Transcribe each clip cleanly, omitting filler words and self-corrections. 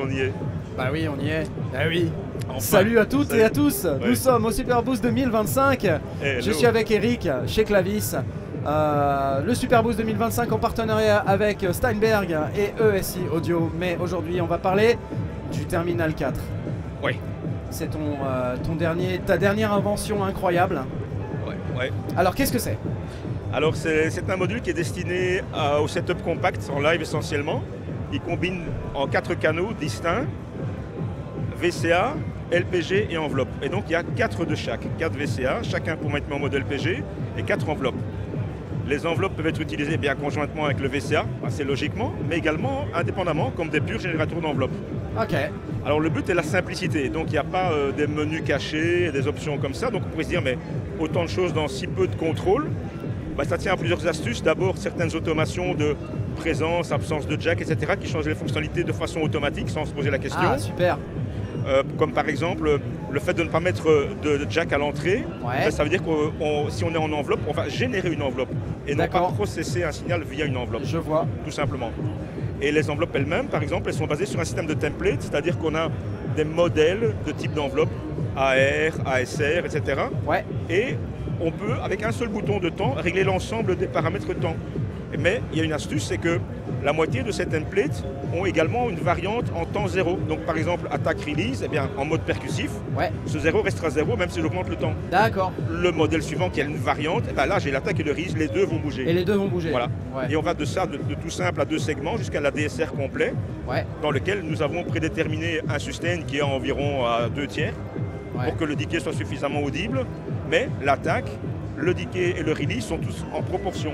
on y est. Bah oui, on y est. Bah oui. Enfin, Salut à toutes et à tous. Ouais. Nous sommes au Superboost 2025. Je suis avec Eric chez Clavis. Le Superboost 2025 en partenariat avec Steinberg et ESI Audio. Mais aujourd'hui, on va parler du Terminal 4. Oui. C'est ta dernière invention incroyable. Ouais. Alors, qu'est-ce que c'est? Alors, c'est un module qui est destiné au setup compact en live essentiellement. Il combine en 4 canaux distincts VCA, LPG et enveloppe. Et donc, il y a 4 de chaque. 4 VCA, chacun pour mettre en mode LPG et 4 enveloppes. Les enveloppes peuvent être utilisées bien conjointement avec le VCA, assez logiquement, mais également indépendamment comme des purs générateurs d'enveloppes. Ok. Alors le but est la simplicité, donc il n'y a pas des menus cachés, des options comme ça, donc on pourrait se dire mais autant de choses dans si peu de contrôle, bah, ça tient à plusieurs astuces. D'abord certaines automations de présence, absence de jack, etc. qui changent les fonctionnalités de façon automatique sans se poser la question. Ah, super. Comme par exemple le fait de ne pas mettre de jack à l'entrée, Ouais. ça veut dire que si on est en enveloppe, on va générer une enveloppe et non pas processer un signal via une enveloppe. Je vois. Tout simplement. Et les enveloppes elles-mêmes, par exemple, elles sont basées sur un système de template, c'est-à-dire qu'on a des modèles de type d'enveloppe, AR, ASR, etc. Ouais. Et on peut, avec un seul bouton de temps, régler l'ensemble des paramètres temps. Mais il y a une astuce, c'est que la moitié de ces templates ont également une variante en temps zéro. Donc par exemple, attaque release, eh bien, en mode percussif, Ouais. ce zéro restera zéro même si j'augmente le temps. D'accord. Le modèle suivant qui a une variante, eh ben là j'ai l'attaque et le release, les deux vont bouger. Et les deux vont bouger. Voilà. Ouais. Et on va de ça, de tout simple à 2 segments jusqu'à la DSR complet, Ouais. dans lequel nous avons prédéterminé un sustain qui est environ à 2 tiers, Ouais. pour que le decay soit suffisamment audible, mais l'attaque, le decay et le release sont tous en proportion.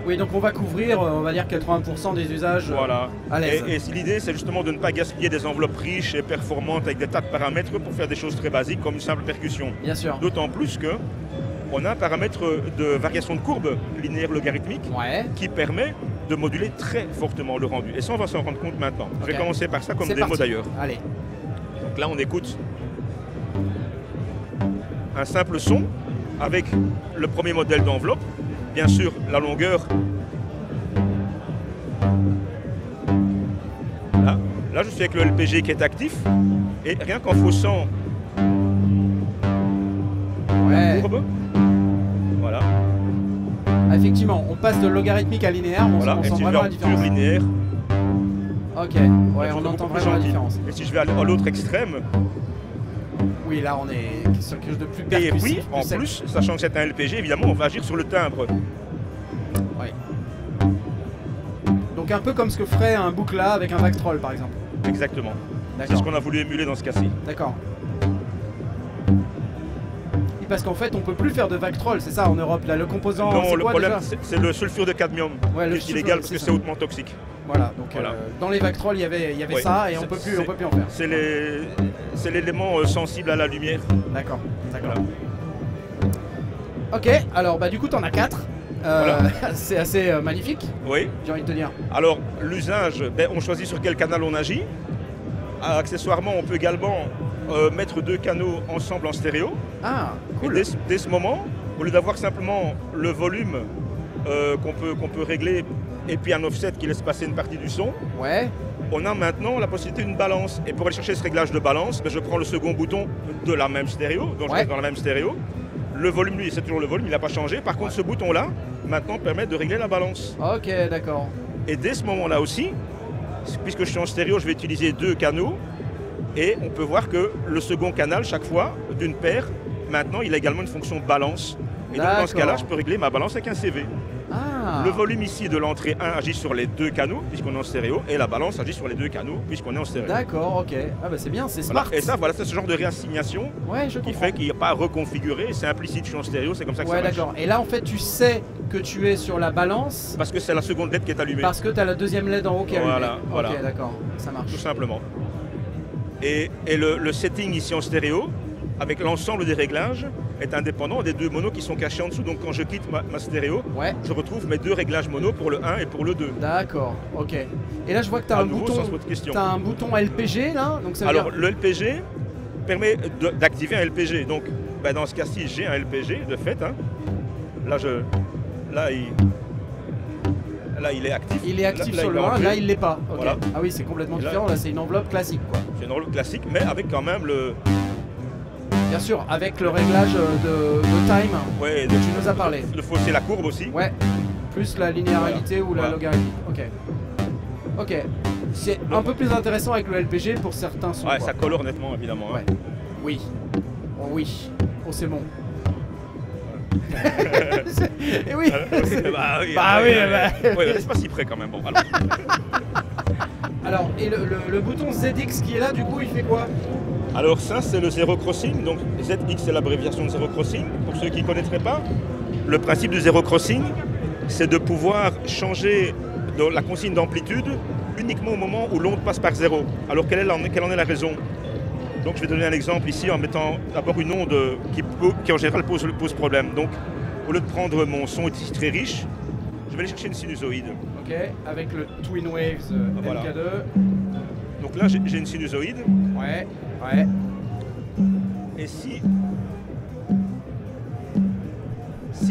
Oui, donc on va couvrir, on va dire 80% des usages Voilà. à l'aise. Et l'idée, c'est justement de ne pas gaspiller des enveloppes riches et performantes avec des tas de paramètres pour faire des choses très basiques comme une simple percussion. Bien sûr. D'autant plus que on a un paramètre de variation de courbe linéaire logarithmique Ouais. qui permet de moduler très fortement le rendu. Et ça, on va s'en rendre compte maintenant. Je vais Ok. commencer par ça comme C'est démo parti. d'ailleurs. Allez. Donc là, on écoute un simple son avec le premier modèle d'enveloppe. Bien sûr, la longueur. Là, je suis avec le LPG qui est actif. Et rien qu'en faussant Ouais. la courbe, voilà. Effectivement, on passe de logarithmique à linéaire, on Voilà. sent Et si je vais vraiment en la différence. pur linéaire, Ok, la ouais, chose on est entend beaucoup plus vraiment la gentille. différence. Et si je vais à l'autre extrême, Oui, là on est sur quelque chose de plus et percussif. puis en sec. plus, sachant que c'est un LPG, évidemment, on va agir sur le timbre. Ouais. Donc un peu comme ce que ferait un boucla avec un Vactrol par exemple. Exactement. C'est ce D'accord. qu'on a voulu émuler dans ce cas-ci. D'accord. Et parce qu'en fait on peut plus faire de Vactrol, c'est ça en Europe. Là, le composant, Non, c'est le quoi problème, déjà? c'est le sulfure de cadmium, Ouais, le qui est sulfure, illégal parce c'est que ça. c'est hautement toxique. Voilà, donc Voilà. dans les Vactrol il y avait Ouais. ça et on C'est- peut plus en faire. C'est l'élément sensible à la lumière. D'accord, d'accord. Voilà. Ok, alors bah du coup t'en as 4. Voilà. C'est assez magnifique, Oui. j'ai envie de te dire. Alors, l'usage, on choisit sur quel canal on agit. Accessoirement, on peut également mettre 2 canaux ensemble en stéréo. Ah, Et cool. dès ce moment, au lieu d'avoir simplement le volume qu'on peut régler et puis un offset qui laisse passer une partie du son, Ouais, on a maintenant la possibilité d'une balance. Et pour aller chercher ce réglage de balance, je prends le second bouton de la même stéréo, donc je Ouais. reste dans la même stéréo. Le volume, lui, c'est toujours le volume, il n'a pas changé. Par contre, ce bouton-là, maintenant, permet de régler la balance. ok, d'accord. Et dès ce moment-là aussi, puisque je suis en stéréo, je vais utiliser 2 canaux. Et on peut voir que le second canal, chaque fois, d'une paire, maintenant, il a également une fonction balance. Et donc, dans ce cas-là, je peux régler ma balance avec un CV. Ah, Le volume ici de l'entrée 1 agit sur les 2 canaux, puisqu'on est en stéréo, et la balance agit sur les 2 canaux, puisqu'on est en stéréo. d'accord, ok. Ah bah c'est bien, c'est Voilà. smart. Et ça, voilà, c'est ce genre de réassignation Ouais, je qui comprends. fait qu'il n'y a pas à reconfigurer, c'est implicite, je suis en stéréo, c'est comme ça que Ouais, ça marche. d'accord. Et là en fait tu sais que tu es sur la balance Parce que c'est la seconde LED qui est allumée, parce que tu as la deuxième LED en haut qui est allumée. Voilà, voilà. Ok, d'accord, ça marche. tout simplement. Et le setting ici en stéréo, avec l'ensemble des réglages, est indépendant des 2 monos qui sont cachés en dessous. Donc quand je quitte ma stéréo, Ouais, je retrouve mes 2 réglages mono pour le 1 et pour le 2. d'accord, ok. Et là je vois que tu as À un nouveau, bouton. sans trop de questions. T'as un bouton LPG là, donc ça veut Alors dire. le LPG permet d'activer un LPG. Donc dans ce cas-ci, j'ai un LPG de fait. Hein. Là, il... Là, il est actif. Il est actif là, sur le 1, là, il l'est pas. Okay. Voilà. Ah oui, c'est complètement différent. Là, c'est une enveloppe classique, quoi. C'est une enveloppe classique, mais avec quand même le... Bien sûr, avec le réglage de time. Ouais, tu nous as parlé. Le fausser la courbe aussi. Ouais. Plus la linéarité ou la logarithmique. Ok. Ok. C'est un peu plus intéressant avec le LPG pour certains sons. Ouais, ça colore nettement, évidemment. Ouais. Hein. Oui. Oh oui. Oh, c'est bon. Et oui. Bah oui. Ouais, c'est pas si près quand même. Bon, alors, et le bouton ZX qui est là, du coup, il fait quoi? Alors ça, c'est le zero crossing. Donc ZX, c'est l'abréviation de zero crossing. Pour ceux qui ne connaîtraient pas, le principe du zero crossing, c'est de pouvoir changer la consigne d'amplitude uniquement au moment où l'onde passe par zéro. Alors quelle en est la raison? Donc je vais donner un exemple ici en mettant d'abord une onde qui en général pose problème. Donc au lieu de prendre mon son ici très riche, je vais aller chercher une sinusoïde. Ok, avec le Twin Waves voilà. MK2. Donc là j'ai une sinusoïde. Ouais. Et si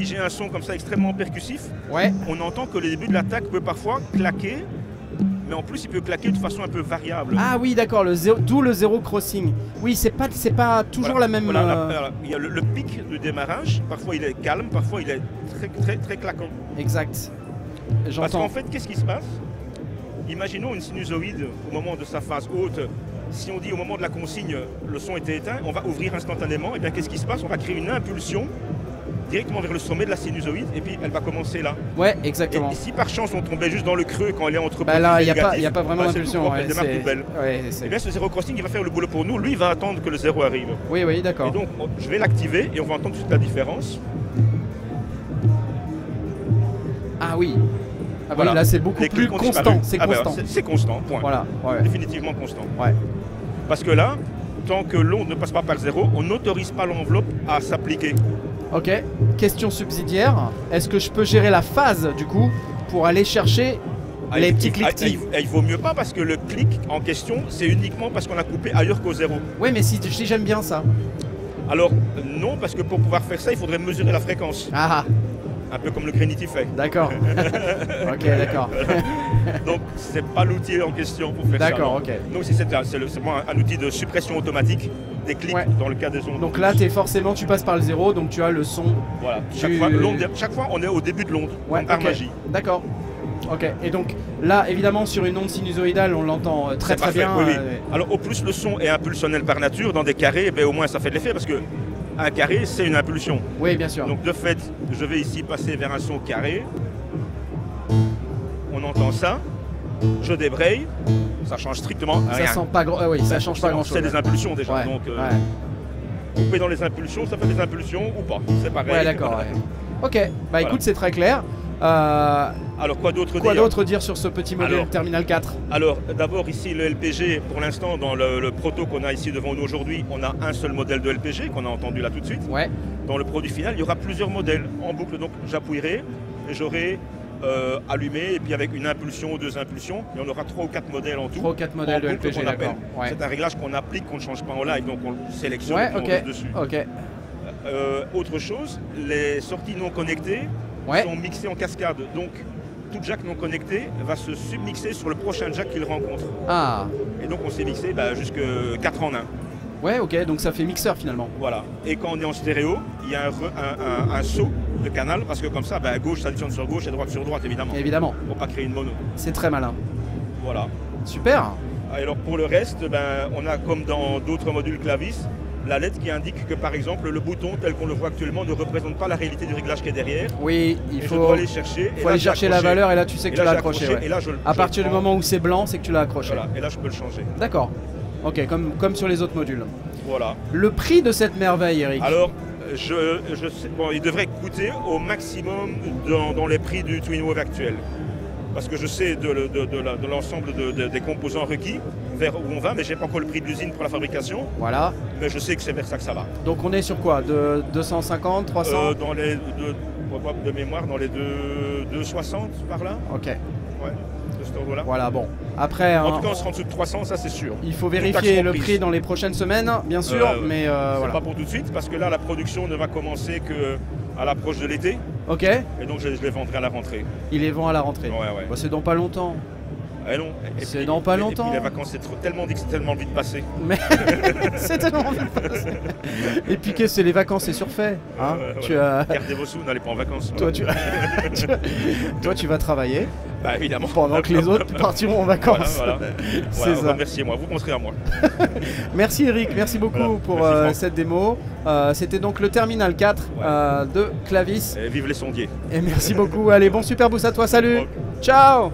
j'ai un son comme ça extrêmement percussif, on entend que le début de l'attaque peut parfois claquer, mais en plus il peut claquer de façon un peu variable. Ah oui, d'accord, d'où le zéro crossing. Oui, c'est pas toujours la même... Il y a le pic de démarrage, parfois il est calme, parfois il est très claquant. Exact. Parce qu'en fait, qu'est-ce qui se passe? Imaginons une sinusoïde au moment de sa phase haute. Si on dit au moment de la consigne, le son était éteint, on va ouvrir instantanément. Et bien qu'est-ce qui se passe? On va créer une impulsion directement vers le sommet de la sinusoïde et puis elle va commencer là. Ouais, exactement. Et si par chance on tombait juste dans le creux quand elle est entre là, il n'y a pas vraiment d'impulsion. Elle démarre toute belle. Et bien ce zéro crossing, il va faire le boulot pour nous. Lui, il va attendre que le zéro arrive. Oui, d'accord. Et donc, je vais l'activer et on va entendre tout de suite la différence. Ah oui. Ah voilà. Oui, là c'est beaucoup plus constant. C'est constant. C'est constant, point. Voilà. Définitivement constant. Ouais. Parce que là, tant que l'onde ne passe pas par zéro, on n'autorise pas l'enveloppe à s'appliquer. Ok. Question subsidiaire. Est-ce que je peux gérer la phase du coup pour aller chercher les petits clics? Il vaut mieux pas parce que le clic en question, c'est uniquement parce qu'on a coupé ailleurs qu'au zéro. Oui, mais si j'aime bien ça. Alors non, parce que pour pouvoir faire ça, il faudrait mesurer la fréquence. Ah. Un peu comme le Grenity fait. D'accord. Ok, d'accord. Donc, c'est pas l'outil en question pour faire ça. D'accord, ok. Donc, c'est un outil de suppression automatique des clics dans le cas des ondes. Donc là, tu passes par le zéro, donc tu as le son. Voilà. Chaque fois, on est au début de l'onde, par magie. D'accord. Ok. Et donc là, évidemment, sur une onde sinusoïdale, on l'entend très bien. Oui. Alors, au plus le son est impulsionnel par nature, dans des carrés, au moins ça fait de l'effet parce que un carré, c'est une impulsion. Oui, bien sûr. Donc de fait, je vais ici passer vers un son carré. On entend ça. Je débraye. Ça change strictement rien. Ça sent pas ça change pas grand-chose. C'est des impulsions déjà. Donc, couper dans les impulsions, ça fait des impulsions ou pas. C'est pareil. Ouais, d'accord. Ok. Bah écoute, c'est très clair. Alors quoi d'autre dire sur ce petit modèle Terminal 4? Alors d'abord ici le LPG, pour l'instant dans le proto qu'on a ici devant nous aujourd'hui, on a un seul modèle de LPG qu'on a entendu là tout de suite. Ouais. Dans le produit final, il y aura plusieurs modèles en boucle, donc j'appuierai et j'aurai allumé et puis avec une impulsion ou deux impulsions, et on aura 3 ou 4 modèles en tout. 3 ou 4 modèles de LPG, d'accord. Ouais. C'est un réglage qu'on applique, qu'on ne change pas en live, donc on le sélectionne et on reste dessus. Ok. Autre chose, les sorties non connectées sont mixées en cascade, donc tout jack non connecté va se submixer sur le prochain jack qu'il rencontre. Ah. Et donc on s'est mixé jusque 4 en 1. Ouais, ok, donc ça fait mixeur finalement. Voilà. Et quand on est en stéréo, il y a un saut de canal, parce que comme ça, gauche s'additionne sur gauche et droite sur droite, évidemment. Évidemment. Pour pas créer une mono. C'est très malin. Voilà. Super. Alors pour le reste, on a comme dans d'autres modules Clavis, la lettre qui indique que par exemple le bouton tel qu'on le voit actuellement ne représente pas la réalité du réglage qui est derrière. Oui, il faut je dois aller chercher. Il faut aller chercher la valeur et là tu sais que tu l'as accroché. Et là, à partir du moment où c'est blanc, c'est que tu l'as accroché. Voilà, et là je peux le changer. D'accord. Ok, comme sur les autres modules. Voilà. Le prix de cette merveille, Eric? Alors, je sais, il devrait coûter au maximum dans les prix du Twin Wave actuel. Parce que je sais de l'ensemble des composants requis vers où on va, mais je n'ai pas encore le prix de l'usine pour la fabrication. Voilà. Mais je sais que c'est vers ça que ça va. Donc on est sur quoi? De 250, 300 dans les de mémoire, dans les 260 par là. Ok. Ouais, de ce ordre-là. Voilà, bon. Après, en tout cas, on sera en dessous de 300, ça c'est sûr. Il faut vérifier le prix dans les prochaines semaines, bien sûr, mais c'est voilà. pas pour tout de suite, parce que là, la production ne va commencer qu'à l'approche de l'été. Ok. Et donc je les vendrai à la rentrée. Il les vend à la rentrée. Ouais, ouais. Bah, c'est dans pas longtemps. Eh non. C'est dans pas longtemps. Et puis les vacances, c'est tellement dit que c'est tellement vite passé. Mais c'est tellement vite passé. Et puis que c'est les vacances, c'est surfait. Hein Gardez vos sous, n'allez pas en vacances. Toi, tu vas travailler. Bah évidemment. Pendant que les autres partiront en vacances. Voilà. C'est ça. Remerciez-moi, vous penserez à moi. Merci Eric, merci beaucoup pour cette démo. C'était donc le Terminal 4 de Clavis. Et vive les sondiers. Et merci beaucoup. Allez, bon Super Boost à toi, salut. Ciao.